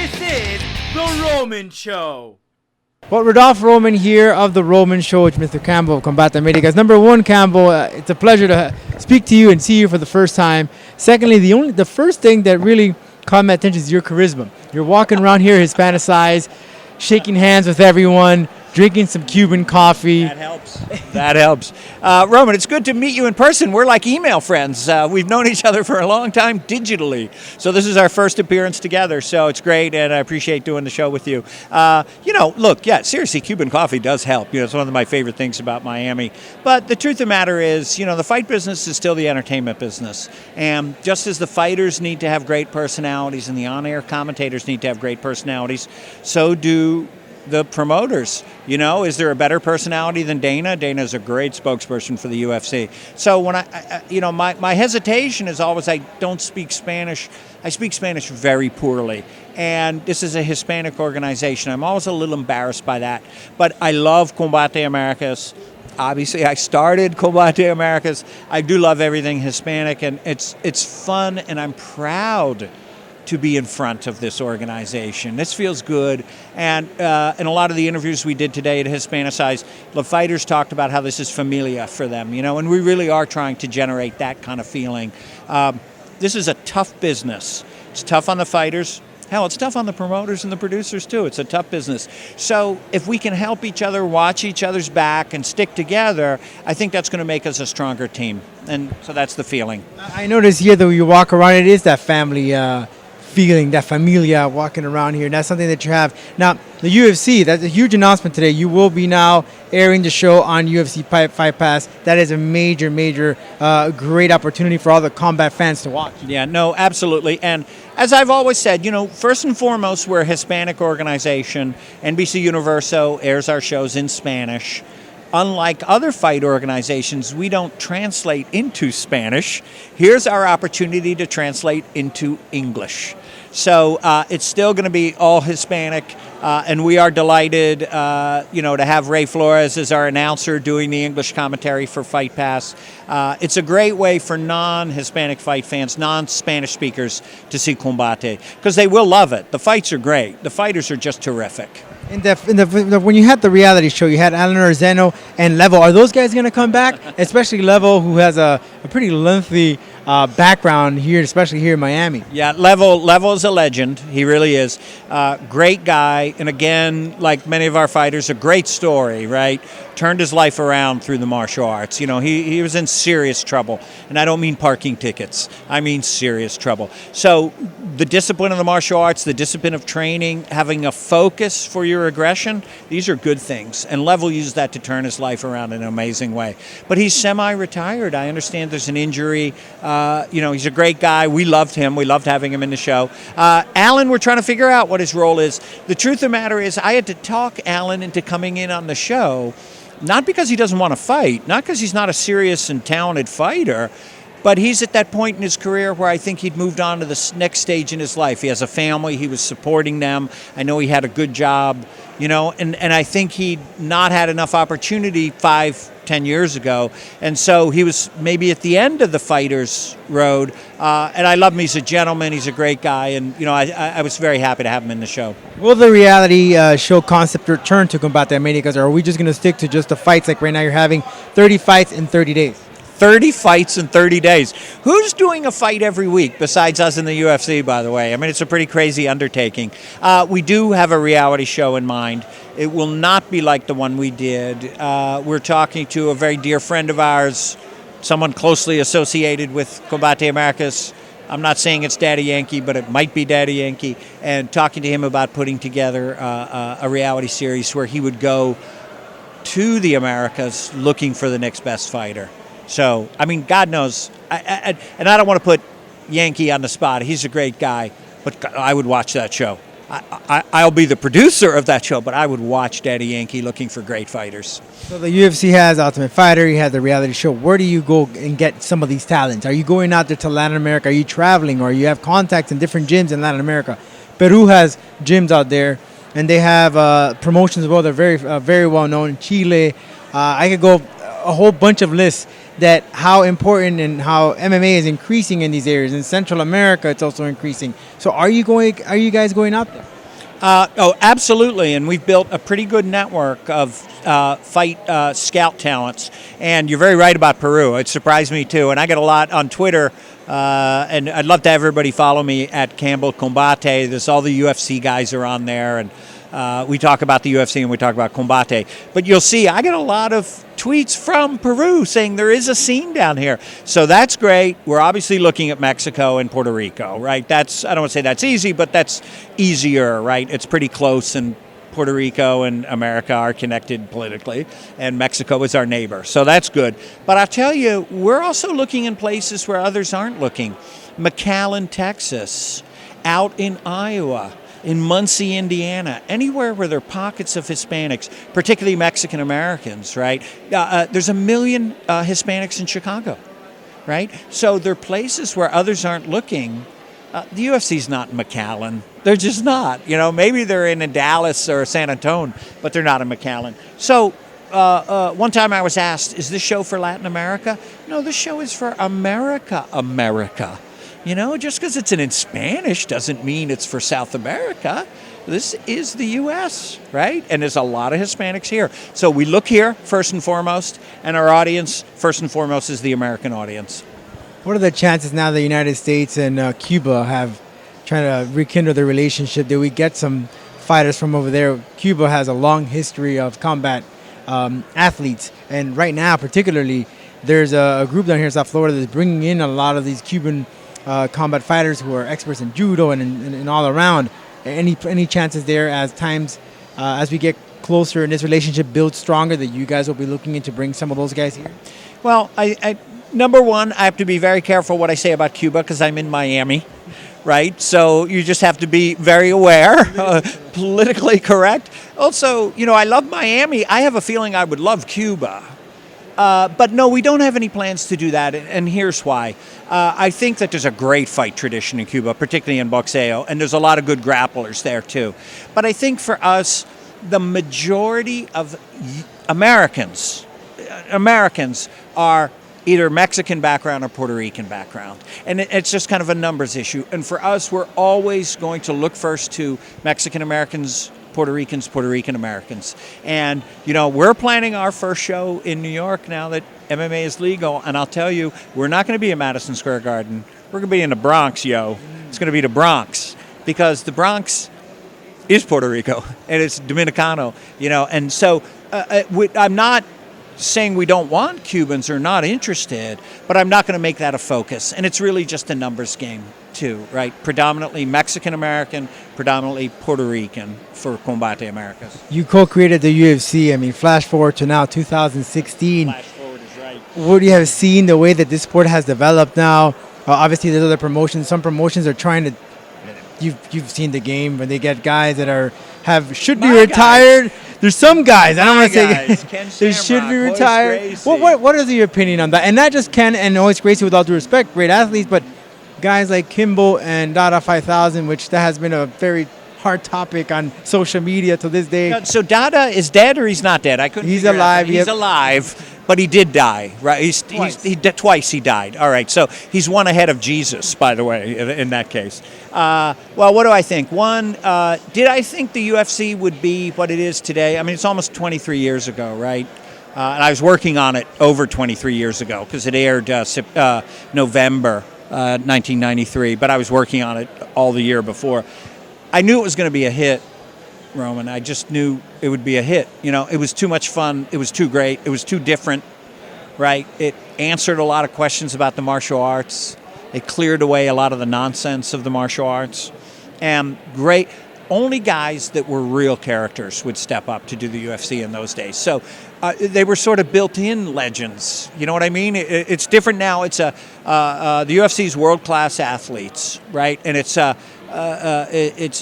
This is The Roman Show. Well, Rodolphe Roman here of The Roman Show with Mr. Campbell of Combate. Guys, number one, Campbell, it's a pleasure to speak to you and see you for the first time. Secondly, the first thing that really caught my attention is your charisma. You're walking around here Hispanicized, shaking hands with everyone, drinking some Cuban coffee. That helps. That helps. Roman, it's good to meet you in person. We're like email friends. We've known each other for a long time digitally. So this is our first appearance together. So it's great, and I appreciate doing the show with you. Look, seriously, Cuban coffee does help. It's one of my favorite things about Miami. But the truth of the matter is, the fight business is still the entertainment business. And just as the fighters need to have great personalities and the on-air commentators need to have great personalities, so do the promoters. Is there a better personality than Dana? Dana's a great spokesperson for the UFC. So when my hesitation is always I don't speak Spanish. I speak Spanish very poorly. And this is a Hispanic organization. I'm always a little embarrassed by that. But I love Combate Americas. Obviously, I started Combate Americas. I do love everything Hispanic, and it's fun, and I'm proud to be in front of this organization. This feels good. And in a lot of the interviews we did today at Hispanicize, the fighters talked about how this is familia for them, and we really are trying to generate that kind of feeling. This is a tough business. It's tough on the fighters. Hell, it's tough on the promoters and the producers too. It's a tough business. So if we can help each other, watch each other's back, and stick together, I think that's going to make us a stronger team. And so that's the feeling. I notice here that when you walk around, it is that family feeling, that familia walking around here. And that's something that you have. Now, the UFC, that's a huge announcement today. You will be now airing the show on UFC Fight Pass. That is a major, great opportunity for all the combat fans to watch. Yeah, no, absolutely. And as I've always said, first and foremost, we're a Hispanic organization. NBC Universo airs our shows in Spanish. Unlike other fight organizations, we don't translate into Spanish. Here's our opportunity to translate into English. So it's still going to be all Hispanic, and we are delighted, to have Ray Flores as our announcer doing the English commentary for Fight Pass. It's a great way for non-Hispanic fight fans, non-Spanish speakers, to see Combate, because they will love it. The fights are great. The fighters are just terrific. When you had the reality show, you had Alan Arzeno and Level. Are those guys going to come back? Especially Level, who has a pretty lengthy background here, especially here in Miami. Yeah, Level is a legend. He really is. Great guy. And again, like many of our fighters, a great story, right? Turned his life around through the martial arts. He was in serious trouble. And I don't mean parking tickets. I mean serious trouble. So the discipline of the martial arts, the discipline of training, having a focus for your aggression, these are good things. And Level used that to turn his life around in an amazing way. But he's semi-retired. I understand there's an injury. He's a great guy. We loved him. We loved having him in the show. Alan, we're trying to figure out what his role is. The truth of the matter is I had to talk Alan into coming in on the show, not because he doesn't want to fight, not because he's not a serious and talented fighter, but he's at that point in his career where I think he'd moved on to the next stage in his life. He has a family. He was supporting them. I know he had a good job, and I think he'd not had enough opportunity 5-10 years ago. And so he was maybe at the end of the fighter's road. And I love him. He's a gentleman. He's a great guy. And, I was very happy to have him in the show. Will the reality show concept return to Combate Americas, or are we just going to stick to just the fights like right now you're having 30 fights in 30 days? 30 fights in 30 days. Who's doing a fight every week besides us in the UFC, by the way? I mean, it's a pretty crazy undertaking. We do have a reality show in mind. It will not be like the one we did. We're talking to a very dear friend of ours, someone closely associated with Combate Americas. I'm not saying it's Daddy Yankee, but it might be Daddy Yankee. And talking to him about putting together a reality series where he would go to the Americas looking for the next best fighter. So, I mean, God knows, and I don't want to put Yankee on the spot. He's a great guy, but I would watch that show. I'll be the producer of that show, but I would watch Daddy Yankee looking for great fighters. So the UFC has Ultimate Fighter, you have the reality show. Where do you go and get some of these talents? Are you going out there to Latin America? Are you traveling, or you have contacts in different gyms in Latin America? Peru has gyms out there, and they have promotions as well. They're very well known in Chile. I could go a whole bunch of lists that how important and how MMA is increasing in these areas. In Central America, it's also increasing. So are you guys going out there? Absolutely. And we've built a pretty good network of fight scout talents. And you're very right about Peru. It surprised me, too. And I get a lot on Twitter. And I'd love to have everybody follow me at Campbell Combate. There's all the UFC guys are on there. And we talk about the UFC and we talk about Combate. But you'll see, I get a lot of tweets from Peru saying there is a scene down here. So that's great. We're obviously looking at Mexico and Puerto Rico, right? I don't want to say that's easy, but that's easier, right? It's pretty close, and Puerto Rico and America are connected politically, and Mexico is our neighbor. So that's good. But I'll tell you, we're also looking in places where others aren't looking. McAllen, Texas, out in Iowa, in Muncie, Indiana, anywhere where there are pockets of Hispanics, particularly Mexican Americans, right? There's 1 million Hispanics in Chicago, right? So there are places where others aren't looking. The UFC's not in McAllen. They're just not. You know, maybe they're in Dallas or San Antonio, but they're not in McAllen. So one time I was asked, is this show for Latin America? No, this show is for America. You know, just because it's in Spanish doesn't mean it's for South America. This is the U.S., right? And there's a lot of Hispanics here. So we look here, first and foremost, and our audience, first and foremost, is the American audience. What are the chances now the United States and Cuba have trying to rekindle their relationship? That we get some fighters from over there? Cuba has a long history of combat athletes. And right now, particularly, there's a group down here in South Florida that's bringing in a lot of these Cuban combat fighters who are experts in judo and all around. Any chances there as we get closer and this relationship builds stronger that you guys will be looking into bring some of those guys here? Well, I number one, I have to be very careful what I say about Cuba because I'm in Miami, right? So you just have to be very aware, politically correct. Also, you know, I love Miami. I have a feeling I would love Cuba. But no, we don't have any plans to do that, and here's why. I think that there's a great fight tradition in Cuba, particularly in boxeo, and there's a lot of good grapplers there too. But I think for us, the majority of Americans are either Mexican background or Puerto Rican background. And it's just kind of a numbers issue. And for us, we're always going to look first to Mexican Americans, Puerto Ricans, Puerto Rican Americans. And, you know, we're planning our first show in New York now that MMA is legal. And I'll tell you, we're not going to be in Madison Square Garden. We're going to be in the Bronx, yo. It's going to be the Bronx. Because the Bronx is Puerto Rico. And it's Dominicano, you know. And so I'm not saying we don't want Cubans or not interested, but I'm not going to make that a focus. And it's really just a numbers game too, right? Predominantly Mexican-American, predominantly Puerto Rican for Combate Americas. You co-created the UFC. I mean, flash forward to now 2016. Flash forward is right. What do you have seen the way that this sport has developed now? Obviously, there's other promotions. Some promotions are trying to. You've seen the game when they get guys that should be retired. There's some guys. I don't want to say they should be retired. What is your opinion on that? And not just Ken and Hoist Gracie, with all due respect, great athletes, but guys like Kimball and Dada 5000, which that has been a very hard topic on social media to this day. So Dada is dead or he's not dead? I couldn't. He's alive. He's alive, but he did die, right? Twice he died. All right, so he's one ahead of Jesus, by the way, in that case. Well, what do I think? One, did I think the UFC would be what it is today? I mean, it's almost 23 years ago, right? And I was working on it over 23 years ago because it aired November 1993, but I was working on it all the year before. I knew it was going to be a hit, Roman. I just knew it would be a hit. You know, it was too much fun. It was too great. It was too different, right? It answered a lot of questions about the martial arts. It cleared away a lot of the nonsense of the martial arts. And great. Only guys that were real characters would step up to do the UFC in those days. So they were sort of built-in legends. You know what I mean? It's different now. It's the UFC's world-class athletes, right? And it's a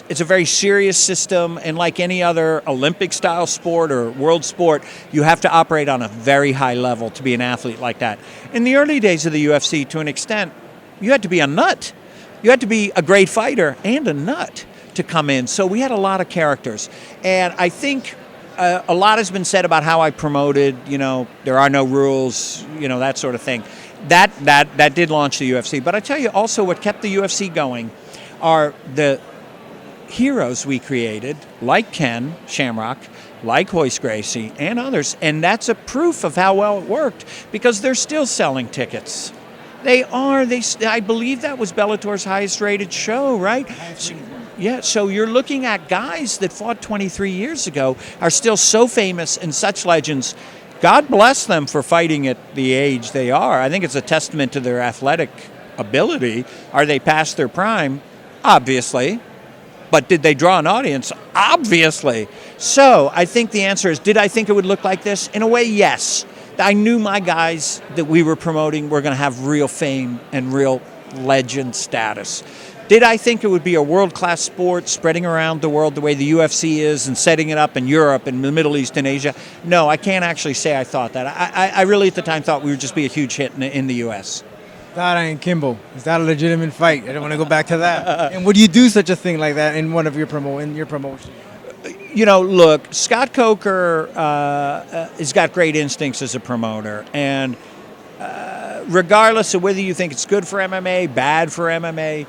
very serious system. And like any other Olympic-style sport or world sport, you have to operate on a very high level to be an athlete like that. In the early days of the UFC, to an extent, you had to be a nut. You had to be a great fighter and a nut to come in. So we had a lot of characters. And I think a lot has been said about how I promoted, you know, there are no rules, you know, that sort of thing. That did launch the UFC. But I tell you also what kept the UFC going are the heroes we created, like Ken Shamrock, like Hoist Gracie, and others. And that's a proof of how well it worked, because they're still selling tickets. They are. I believe that was Bellator's highest rated show, right? Yeah, so you're looking at guys that fought 23 years ago are still so famous and such legends. God bless them for fighting at the age they are. I think it's a testament to their athletic ability. Are they past their prime? Obviously. But did they draw an audience? Obviously. So I think the answer is, did I think it would look like this? In a way, yes. I knew my guys that we were promoting were going to have real fame and real legend status. Did I think it would be a world-class sport spreading around the world the way the UFC is and setting it up in Europe and the Middle East and Asia? No, I can't actually say I thought that. I really at the time thought we would just be a huge hit in the U.S. Dada and Kimbo, is that a legitimate fight? I don't want to go back to that. And would you do such a thing like that in one of your promotion? You know, look, Scott Coker has got great instincts as a promoter, and regardless of whether you think it's good for MMA, bad for MMA,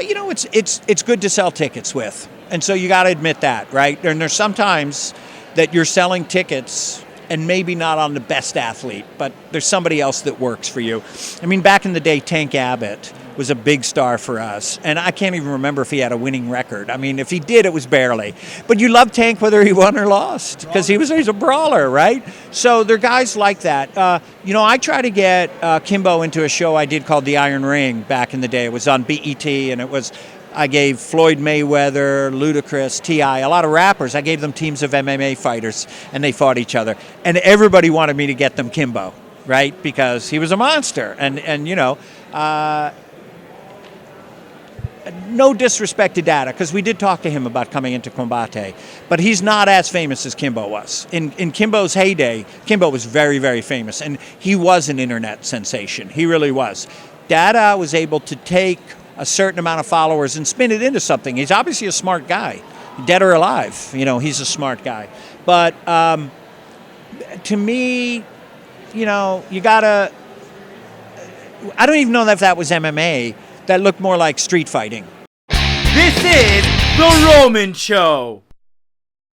you know, it's good to sell tickets with, and so you got to admit that, right? And there's sometimes that you're selling tickets and maybe not on the best athlete, but there's somebody else that works for you. I mean, back in the day, Tank Abbott was a big star for us, and I can't even remember if he had a winning record. I mean, if he did, it was barely. But you love Tank whether he won or lost, because he's a brawler, right? So there are guys like that. You know, I tried to get Kimbo into a show I did called The Iron Ring back in the day. It was on BET, and I gave Floyd Mayweather, Ludacris, T.I., a lot of rappers, I gave them teams of MMA fighters, and they fought each other. And everybody wanted me to get them Kimbo, right? Because he was a monster. And you know, no disrespect to Dada, because we did talk to him about coming into Combate, but he's not as famous as Kimbo was. In Kimbo's heyday, Kimbo was very, very famous, and he was an internet sensation. He really was. Dada was able to take a certain amount of followers and spin it into something. He's obviously a smart guy, dead or alive. You know, he's a smart guy. But to me, you know, you gotta. I don't even know if that was MMA. That looked more like street fighting. This is The Roman Show.